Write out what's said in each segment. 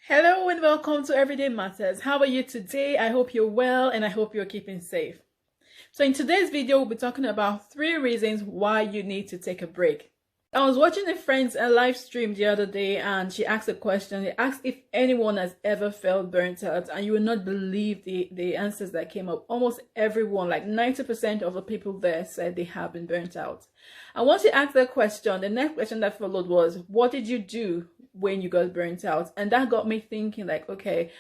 Hello and welcome to Everyday Matters. How are you today? I hope you're well and I hope you're keeping safe. So in today's video, we'll be talking about 3 reasons why you need to take a break. I was watching a friend's live stream the other day and she asked a question. They asked if anyone has ever felt burnt out, and you will not believe the answers that came up. Almost everyone, like 90% of the people there, said they have been burnt out. And once she asked that question, the next question that followed was, what did you do when you got burnt out? And that got me thinking, like, okay,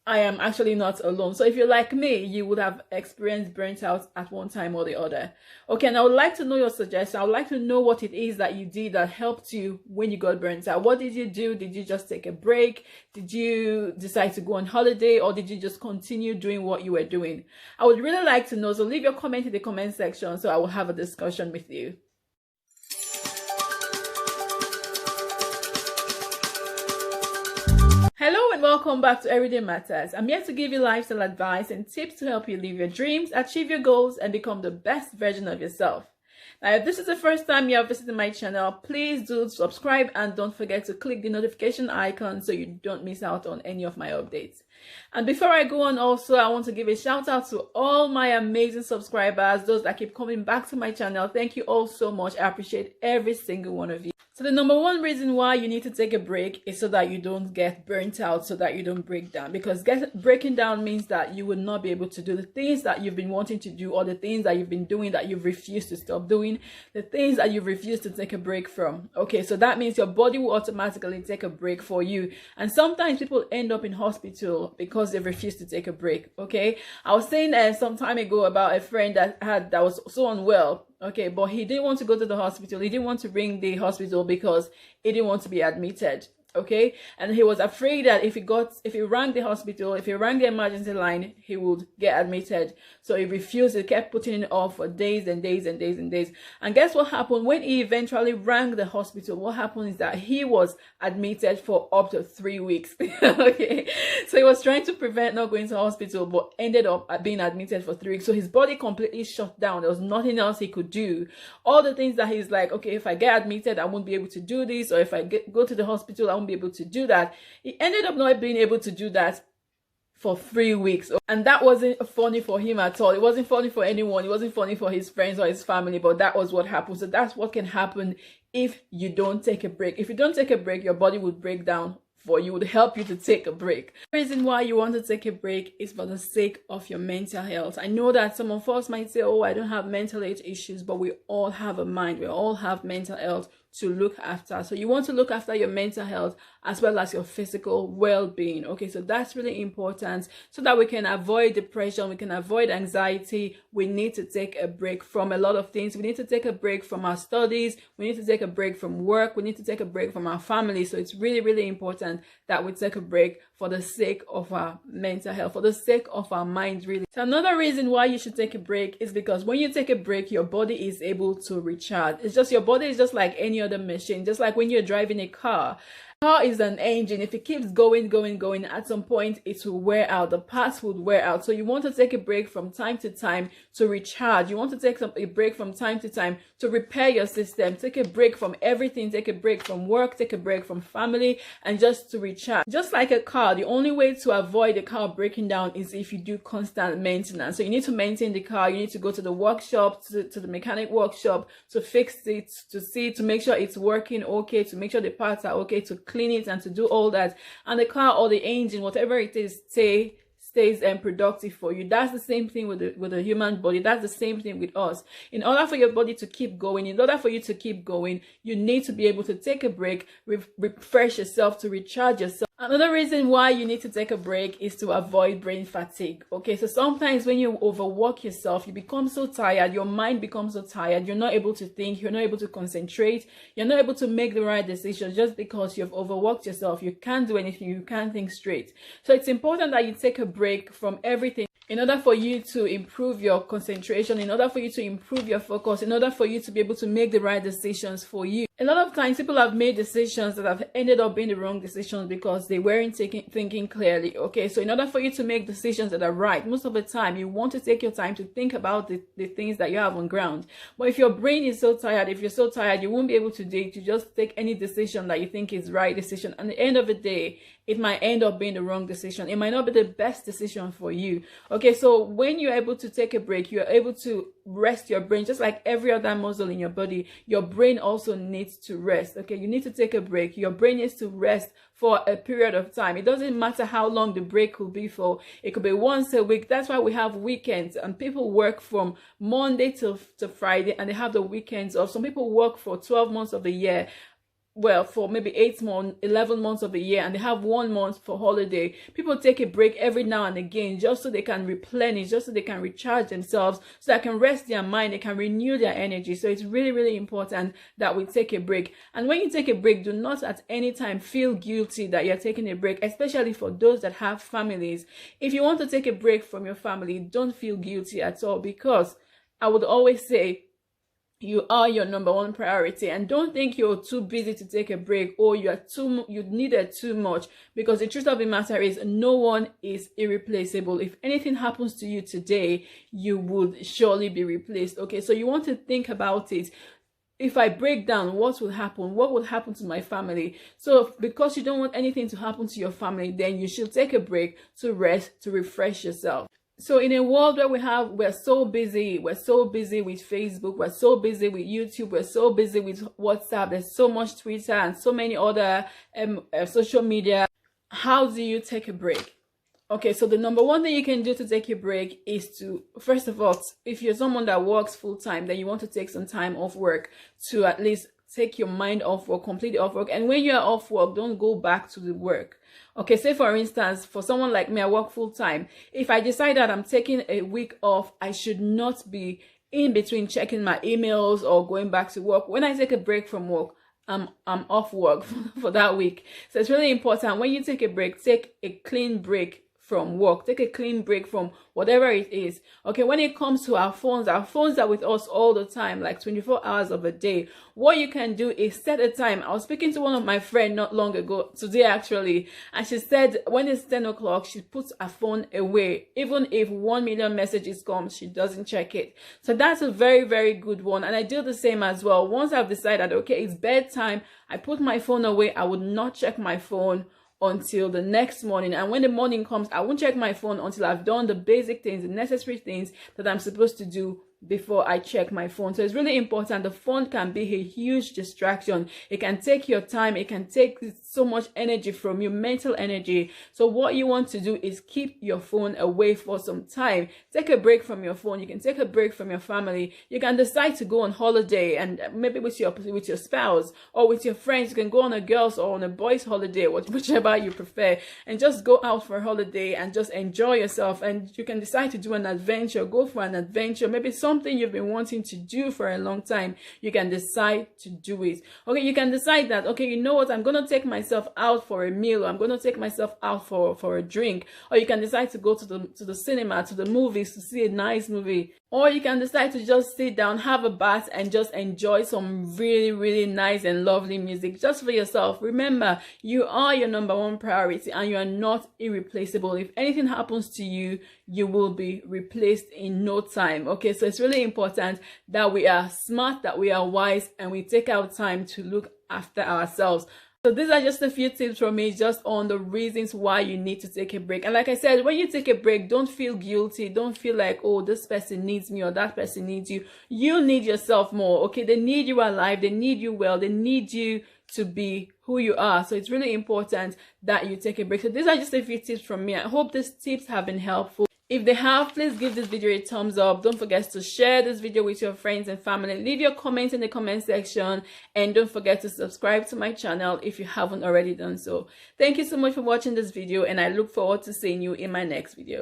I am actually not alone. So if you're like me, you would have experienced burnt out at one time or the other. Okay, and I would like to know your suggestion. I would like to know what it is that you did that helped you when you got burnt out. What did you do? Did you just take a break? Did you decide to go on holiday, or did you just continue doing what you were doing? I would really like to know. So leave your comment in the comment section so I will have a discussion with you. Hello and welcome back to Everyday Matters. I'm here to give you lifestyle advice and tips to help you live your dreams, achieve your goals, and become the best version of yourself. Now, if this is the first time you are visiting my channel, please do subscribe and don't forget to click the notification icon so you don't miss out on any of my updates. And before I go on, also, I want to give a shout out to all my amazing subscribers, those that keep coming back to my channel. Thank you all so much. I appreciate every single one of you. So the number one reason why you need to take a break is so that you don't get burnt out, so that you don't break down. Because breaking down means that you will not be able to do the things that you've been wanting to do, or the things that you've been doing that you've refused to stop doing, the things that you've refused to take a break from. Okay, so that means your body will automatically take a break for you. And sometimes people end up in hospital because they refuse to take a break. Okay, I was saying some time ago about a friend that was so unwell. Okay, but he didn't want to go to the hospital. He didn't want to ring the hospital because he didn't want to be admitted. Okay, and he was afraid that if he rang the hospital, if he rang the emergency line, he would get admitted. So he refused. He kept putting it off for days and days and days and days. And guess what happened? When he eventually rang the hospital, what happened is that he was admitted for up to 3 weeks. Okay, so he was trying to prevent not going to the hospital, but ended up being admitted for 3 weeks. So his body completely shut down. There was nothing else he could do. All the things that he's like, okay, if I get admitted, I won't be able to do this, or if I go to the hospital, I won't be able to do that. He ended up not being able to do that for 3 weeks, and that wasn't funny for him at all. It wasn't funny for anyone. It wasn't funny for his friends or his family, but that was what happened. So that's what can happen if you don't take a break. If you don't take a break, your body would break down for you, would help you to take a break. The reason why you want to take a break is for the sake of your mental health. I know that some of us might say, oh, I don't have mental health issues, but we all have a mind. We all have mental health to look after. So you want to look after your mental health as well as your physical well-being. Okay, so that's really important so that we can avoid depression, we can avoid anxiety. We need to take a break from a lot of things. We need to take a break from our studies, we need to take a break from work, we need to take a break from our family. So it's really, really important that we take a break for the sake of our mental health, for the sake of our mind, really. So another reason why you should take a break is because when you take a break, your body is able to recharge. It's just, your body is just like any other machine. Just like when you're driving a car is an engine. If it keeps going, at some point it will wear out. The parts would wear out. So you want to take a break from time to time to recharge. You want to take a break from time to time to repair your system. Take a break from everything. Take a break from work. Take a break from family, and just to recharge. Just like a car, the only way to avoid the car breaking down is if you do constant maintenance. So you need to maintain the car. You need to go to the workshop, to the mechanic workshop, to fix it, to make sure it's working okay, to make sure the parts are okay, to clean it and to do all that. And the car or the engine, whatever it is, stays productive for you. That's the same thing with the human body. That's the same thing with us. In order for your body to keep going, in order for you to keep going, you need to be able to take a break, refresh yourself, to recharge yourself. Another reason why you need to take a break is to avoid brain fatigue. Okay, so sometimes when you overwork yourself, you become so tired, your mind becomes so tired, you're not able to think, you're not able to concentrate, you're not able to make the right decisions just because you've overworked yourself. You can't do anything, you can't think straight. So it's important that you take a break from everything in order for you to improve your concentration, in order for you to improve your focus, in order for you to be able to make the right decisions for you. A lot of times people have made decisions that have ended up being the wrong decisions because they weren't thinking clearly. Okay, so in order for you to make decisions that are right, most of the time you want to take your time to think about the things that you have on ground. But if your brain is so tired, if you're so tired, you won't be able to just take any decision that you think is right decision. At the end of the day, it might end up being the wrong decision. It might not be the best decision for you. Okay, so when you're able to take a break, you're able to rest your brain. Just like every other muscle in your body, your brain also needs to rest. Okay, you need to take a break. Your brain needs to rest for a period of time. It doesn't matter how long the break could be for. It could be once a week. That's why we have weekends, and people work from Monday to Friday, and they have the weekends off. Some people work for 12 months of the year, well, for maybe 8 months, 11 months of the year, and they have 1 month for holiday. People take a break every now and again just so they can replenish, just so they can recharge themselves, so they can rest their mind, they can renew their energy. So it's really, really important that we take a break. And when you take a break, do not at any time feel guilty that you're taking a break, especially for those that have families. If you want to take a break from your family, don't feel guilty at all, because I would always say, you are your number one priority, and don't think you're too busy to take a break, or you needed too much, because the truth of the matter is no one is irreplaceable. If anything happens to you today, you would surely be replaced. Okay, so you want to think about it. If I break down, what will happen? What will happen to my family? So because you don't want anything to happen to your family, then you should take a break to rest, to refresh yourself. So in a world where we're so busy with Facebook, we're so busy with YouTube, we're so busy with WhatsApp, there's so much Twitter and so many other social media. How do you take a break? Okay, so the number one thing you can do to take a break is to, first of all, if you're someone that works full time, then you want to take some time off work to at least take your mind off work, completely off work. And when you're off work, don't go back to the work. Okay, say for instance, for someone like me, I work full time. If I decide that I'm taking a week off, I should not be in between checking my emails or going back to work. When I take a break from work, I'm off work for that week. So it's really important when you take a break, take a clean break from work, take a clean break from whatever it is. Okay, when it comes to our phones are with us all the time, like 24 hours of a day. What you can do is set a time. I was speaking to one of my friends not long ago, today actually, and she said when it's 10 o'clock, she puts her phone away. Even if 1 million messages come, she doesn't check it. So that's a very, very good one. And I do the same as well. Once I've decided, okay, it's bedtime, I put my phone away. I would not check my phone until the next morning. And when the morning comes, I won't check my phone until I've done the basic things, the necessary things that I'm supposed to do before I check my phone. So it's really important. The phone can be a huge distraction. It can take your time. It can take so much energy from you, mental energy. So what you want to do is keep your phone away for some time. Take a break from your phone. You can take a break from your family. You can decide to go on holiday, and maybe with your spouse or with your friends. You can go on a girls or on a boys holiday, whichever you prefer, and just go out for a holiday and just enjoy yourself. And you can decide to do an adventure, go for an adventure, maybe something you've been wanting to do for a long time. You can decide to do it. Okay, you can decide that, okay, you know what, I'm going to take myself out for a meal, or I'm going to take myself out for a drink. Or you can decide to go to the cinema, to the movies, to see a nice movie. Or you can decide to just sit down, have a bath, and just enjoy some really, really nice and lovely music just for yourself. Remember, you are your number one priority, and you are not irreplaceable. If anything happens to you, you will be replaced in no time. Okay, so it's really important that we are smart, that we are wise, and we take our time to look after ourselves. So these are just a few tips from me just on the reasons why you need to take a break. And like I said, when you take a break, don't feel guilty. Don't feel like, oh, this person needs me or that person needs you. You need yourself more, okay? They need you alive. They need you well. They need you to be who you are. So it's really important that you take a break. So these are just a few tips from me. I hope these tips have been helpful. If they have, please give this video a thumbs up. Don't forget to share this video with your friends and family. Leave your comments in the comment section, and don't forget to subscribe to my channel if you haven't already done so. Thank you so much for watching this video, and I look forward to seeing you in my next video.